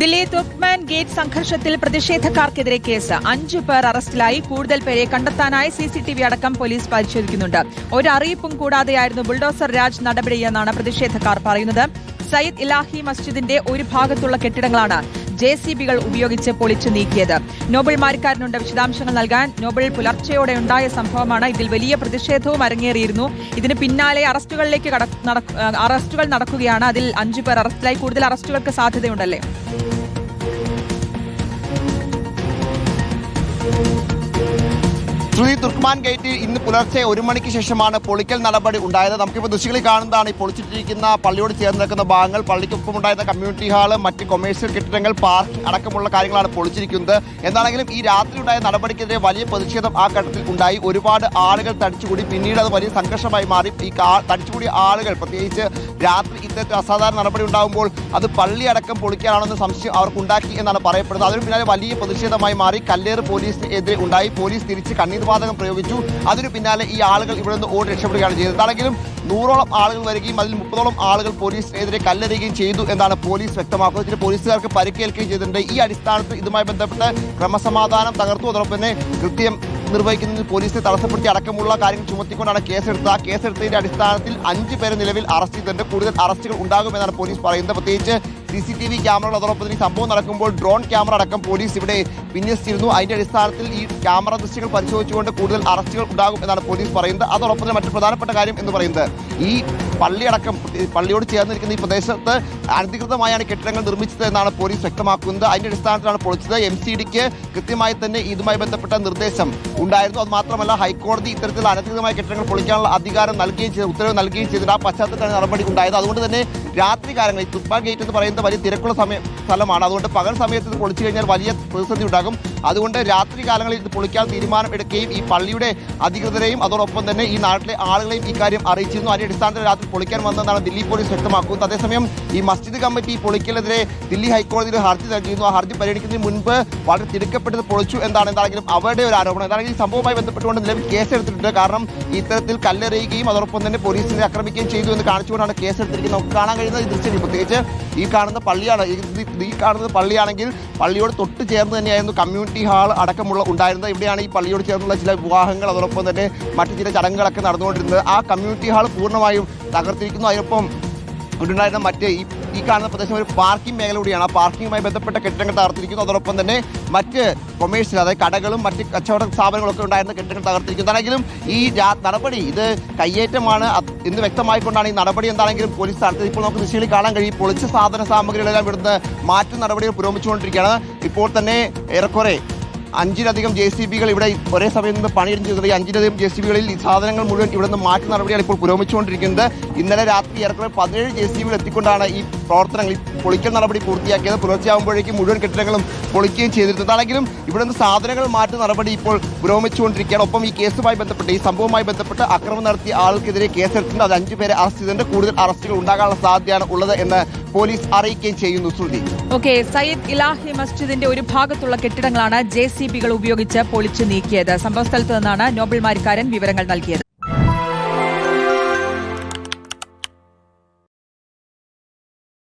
Delhi തുർക്ക്മാൻ gate സംഘർഷത്തിൽ പ്രതിഷേധക്കാർക്കെതിരെ case 5 പേർ അറസ്റ്റിലായി. കൂടുതൽ പേരെ കണ്ടെത്താനായി CCTV അടക്കം പോലീസ് പരിശോധിക്കുന്നുണ്ട്. ഒരു അറിയിപ്പും കൂടാതെയായിരുന്നു ബുൾഡോസർ രാജ് നടപടിയെന്നാണ് പ്രതിഷേധക്കാർ പറയുന്നത്. സയ്യിദ് ഇലാഹി മസ്ജിദിന്റെ ഒരു ഭാഗത്തുള്ള കെട്ടിടങ്ങളാണ് JCBകൾ ഉപയോഗിച്ച് പൊളിച്ചു നീക്കിയത്. നോബൽ മാരിക്കാരനുണ്ട് വിശദാംശങ്ങൾ നൽകാൻ. നോബൽ പുലർച്ചെയോടെ ഉണ്ടായ സംഭവമാണ്. ഇതിൽ വലിയ പ്രതിഷേധവും അരങ്ങേറിയിരുന്നു. ഇതിന് പിന്നാലെ അറസ്റ്റുകൾ നടക്കുകയാണ്. അതിൽ 5 പേർ അറസ്റ്റിലായി. കൂടുതൽ അറസ്റ്റുകൾക്ക് സാധ്യതയുണ്ടല്ലേ? തുർക്ക്മാൻ ഗേറ്റിൽ ഇന്ന് പുലർച്ചെ 1 മണിക്ക് ശേഷമാണ് പൊളിക്കൽ നടപടി ഉണ്ടായത്. നമുക്കിപ്പോൾ ദൃശ്യങ്ങളിൽ കാണുന്നതാണ് ഈ പൊളിച്ചിട്ടിരിക്കുന്ന പള്ളിയോട് ചേർന്ന് നിൽക്കുന്ന ഭാഗങ്ങൾ. പള്ളിക്കൊപ്പം ഉണ്ടായിരുന്ന കമ്മ്യൂണിറ്റി ഹാള്, മറ്റ് കൊമേഴ്സ്യൽ കെട്ടിടങ്ങൾ, പാർക്കിംഗ് അടക്കമുള്ള കാര്യങ്ങളാണ് പൊളിച്ചിരിക്കുന്നത്. എന്താണെങ്കിലും ഈ രാത്രി ഉണ്ടായ നടപടിക്കെതിരെ വലിയ പ്രതിഷേധം ആ ഘട്ടത്തിൽ ഉണ്ടായി. ഒരുപാട് ആളുകൾ തടിച്ചുകൂടി. പിന്നീട് അത് വലിയ സംഘർഷമായി മാറി. ഈ തടിച്ചുകൂടിയ ആളുകൾ പ്രത്യേകിച്ച് രാത്രി ഇത്തരത്തിൽ അസാധാരണ നടപടി ഉണ്ടാകുമ്പോൾ അത് പള്ളി അടക്കം പൊളിക്കാനാണെന്ന് സംശയം അവർക്കുണ്ടാക്കി എന്നാണ് പറയപ്പെടുന്നത്. അതിന് പിന്നാലെ വലിയ പ്രതിഷേധമായി മാറി. കല്ലേറ് പോലീസിനെതിരെ ഉണ്ടായി. പോലീസ് തിരിച്ച് കണ്ണീർ വാതകം പ്രയോഗിച്ചു. അതിനു പിന്നാലെ ഈ ആളുകൾ ഇവിടെ നിന്ന് ഓടി രക്ഷപ്പെടുകയാണ് ചെയ്തത്. എന്താണെങ്കിലും 100ഓളം ആളുകൾ വരികയും അതിൽ 30ഓളം ആളുകൾ പോലീസിനെതിരെ കല്ലെറിയുകയും ചെയ്തു എന്നാണ് പോലീസ് വ്യക്തമാക്കുന്നത്. ഇതിന് പോലീസുകാർക്ക് പരിക്കേൽക്കുകയും ചെയ്തിട്ടുണ്ട്. ഈ അടിസ്ഥാനത്തിൽ ഇതുമായി ബന്ധപ്പെട്ട് ക്രമസമാധാനം തകർത്തു. അതോടൊപ്പം തന്നെ കൃത്യം നിർവഹിക്കുന്നതിൽ പോലീസിനെ തടസ്സപ്പെടുത്തി അടക്കമുള്ള കാര്യങ്ങൾ ചുമത്തിക്കൊണ്ടാണ് കേസെടുത്തത്. ആ കേസെടുത്തതിന്റെ അടിസ്ഥാനത്തിൽ 5 പേരെ നിലവിൽ അറസ്റ്റ് ചെയ്തിട്ടുണ്ട്. കൂടുതൽ അറസ്റ്റുകൾ ഉണ്ടാകുമെന്നാണ് പോലീസ് പറയുന്നത്. പ്രത്യേകിച്ച് CCTV ക്യാമറകൾ, അതോടൊപ്പം ഈ സംഭവം നടക്കുമ്പോൾ ഡ്രോൺ ക്യാമറ അടക്കം പോലീസ് ഇവിടെ വിന്യസിച്ചിരുന്നു. അതിന്റെ അടിസ്ഥാനത്തിൽ ഈ ക്യാമറ ദൃശ്യങ്ങൾ പരിശോധിച്ചുകൊണ്ട് കൂടുതൽ അറസ്റ്റുകൾ ഉണ്ടാകും എന്നാണ് പോലീസ് പറയുന്നത്. അതോടൊപ്പം തന്നെ മറ്റു പ്രധാനപ്പെട്ട കാര്യം എന്ന് പറയുന്നത് ഈ പള്ളിയടക്കം പള്ളിയോട് ചേർന്നിരിക്കുന്ന ഈ പ്രദേശത്ത് അനധികൃതമായാണ് കെട്ടിടങ്ങൾ നിർമ്മിച്ചത് എന്നാണ് പോലീസ് വ്യക്തമാക്കുന്നത്. അതിന്റെ അടിസ്ഥാനത്തിലാണ് പൊളിച്ചത്. MCDക്ക് കൃത്യമായി തന്നെ ഇതുമായി ബന്ധപ്പെട്ട നിർദ്ദേശം ഉണ്ടായിരുന്നു. അത് മാത്രമല്ല ഹൈക്കോടതി ഇത്തരത്തിലുള്ള അനധികൃതമായ കെട്ടിടങ്ങൾ പൊളിക്കാനുള്ള അധികാരം നൽകുകയും ചെയ്തു, ഉത്തരവ് നൽകുകയും ചെയ്തിട്ട് ആ പശ്ചാത്തലത്തിലാണ് നടപടി ഉണ്ടായത്. അതുകൊണ്ട് തന്നെ രാത്രി കാലങ്ങളിൽ തുർക്ക്മാൻ ഗേറ്റ് എന്ന് പറയുന്നത് വലിയ തിരക്കുള്ള സ്ഥലമാണ്. അതുകൊണ്ട് പകൽ സമയത്ത് ഇത് പൊളിച്ചു കഴിഞ്ഞാൽ വലിയ പ്രതിസന്ധി ഉണ്ടാകും. അതുകൊണ്ട് രാത്രി കാലങ്ങളിൽ ഇത് പൊളിക്കാൻ തീരുമാനം എടുക്കുകയും ഈ പള്ളിയുടെ അധികൃതരെയും അതോടൊപ്പം തന്നെ ഈ നാട്ടിലെ ആളുകളെയും ഇക്കാര്യം അറിയിച്ചിരുന്നു. അതിന്റെ അടിസ്ഥാനത്തിൽ രാത്രി പൊളിക്കാൻ വന്നതെന്നാണ് ദില്ലി പോലീസ് വ്യക്തമാക്കുന്നത്. അതേസമയം ഈ മസ്ജിദ് കമ്മിറ്റി പൊളിക്കലിനെതിരെ ദില്ലി ഹൈക്കോടതിയിൽ ഹർജി നൽകിയിരുന്നു. ആ ഹർജി പരിഗണിക്കുന്നതിന് മുൻപ് വളരെ തിടുക്കപ്പെട്ടത് പൊളിച്ചു എന്താണെങ്കിലും അവരുടെ ഒരു ആരോപണം. എന്താണെങ്കിൽ ഈ സംഭവവുമായി ബന്ധപ്പെട്ടുകൊണ്ട് നിലവിൽ കേസെടുത്തിട്ടുണ്ട്. കാരണം ഇത്തരത്തിൽ കല്ലെറിയുകയും അതോടൊപ്പം തന്നെ പോലീസിനെ ആക്രമിക്കുകയും ചെയ്തു എന്ന് കാണിച്ചുകൊണ്ടാണ് കേസെടുത്തിരിക്കുന്നത്. നമുക്ക് കാണാൻ കഴിയുന്ന ഈ ദൃശ്യം പ്രത്യേകിച്ച് ഈ കാണുന്ന പള്ളിയാണ്. ഈ കാണുന്നത് പള്ളിയാണെങ്കിൽ പള്ളിയോട് തൊട്ട് ചേർന്ന് തന്നെയായിരുന്നു കമ്മ്യൂണിറ്റി ഹാൾ അടക്കമുള്ള ഉണ്ടായിരുന്നത്. ഇവിടെയാണ് ഈ പള്ളിയോട് ചേർന്നുള്ള ചില വിവാഹങ്ങൾ അതോടൊപ്പം തന്നെ മറ്റു ചില ചടങ്ങുകളൊക്കെ നടന്നുകൊണ്ടിരുന്നത്. ആ കമ്മ്യൂണിറ്റി ഹാൾ പൂർണ്ണമായും തകർത്തിരിക്കുന്നു. അതിനൊപ്പം ഇവിടെയുണ്ടായിരുന്ന മറ്റ് ഈ കാണുന്ന പ്രദേശം ഒരു പാർക്കിംഗ് മേഖല കൂടിയാണ്. ആ പാർക്കിങ്ങുമായി ബന്ധപ്പെട്ട കെട്ടിടങ്ങൾ തകർത്തിരിക്കുന്നു. അതോടൊപ്പം തന്നെ മറ്റ് കൊമേഴ്സ്യൽ, അതായത് കടകളും മറ്റ് കച്ചവട സ്ഥാപനങ്ങളൊക്കെ ഉണ്ടായിരുന്ന കെട്ടിടങ്ങൾ തകർത്തിരിക്കുന്നു. എന്താണെങ്കിലും ഈ നടപടി ഇത് കയ്യേറ്റമാണ് എന്ന് വ്യക്തമായിക്കൊണ്ടാണ് ഈ നടപടി എന്താണെങ്കിലും പോലീസ് നടത്തിയത്. ഇപ്പോൾ നമുക്ക് ദൃശ്യങ്ങളിൽ കാണാൻ കഴിയും. പൊളിച്ച സാധന സാമഗ്രികളെല്ലാം ഇവിടുന്ന് മാറ്റുന്ന നടപടികൾ പുരോഗമിച്ചുകൊണ്ടിരിക്കുകയാണ്. ഇപ്പോൾ തന്നെ ഏറെക്കുറെ 5ലധികം JCBകൾ ഇവിടെ ഒരേ സമയം നിന്ന് പണിയെടുത്തിരുന്നത്. ഈ 5ലധികം JCBകളിൽ ഈ സാധനങ്ങൾ മുഴുവൻ ഇവിടെ നിന്ന് മാറ്റുന്ന നടപടിയാണ് ഇപ്പോൾ പുരോഗമിച്ചുകൊണ്ടിരിക്കുന്നത്. ഇന്നലെ രാത്രി ഏറെക്കുറെ 17 JCBകൾ എത്തിക്കൊണ്ടാണ് ഈ പ്രവർത്തനങ്ങൾ, ഈ പൊളിക്കൽ നടപടി പൂർത്തിയാക്കിയത്. പുലർച്ചെയാകുമ്പോഴേക്കും മുഴുവൻ കെട്ടിടങ്ങളും പൊളിക്കുകയും ചെയ്തിരുന്നത്. അതാണെങ്കിലും ഇവിടെ നിന്ന് സാധനങ്ങൾ മാറ്റുന്ന നടപടി ഇപ്പോൾ പുരോഗമിച്ചുകൊണ്ടിരിക്കുകയാണ്. ഒപ്പം ഈ കേസുമായി ബന്ധപ്പെട്ട് ഈ സംഭവവുമായി ബന്ധപ്പെട്ട് അക്രമം നടത്തിയ ആൾക്കെതിരെ കേസെടുത്തിട്ടുണ്ട്. അത് 5 പേരെ അറസ്റ്റ് ചെയ്തിട്ടുണ്ട്. കൂടുതൽ അറസ്റ്റുകൾ ഉണ്ടാകാനുള്ള സാധ്യതയാണ് ഉള്ളത് എന്ന് പോലീസ് അറിയിക്കുകയും ചെയ്യുന്നു. ശ്രുതി, സയ്യിദ് ഇലാഹി മസ്ജിദിന്റെ ഒരു ഭാഗത്തുള്ള കെട്ടിടങ്ങളാണ് JCBകൾ ഉപയോഗിച്ച് പൊളിച്ചു നീക്കിയത്. സംഭവസ്ഥലത്ത് നിന്നാണ് നോബൽ മാരിക്കാരൻ വിവരങ്ങൾ നൽകിയത്.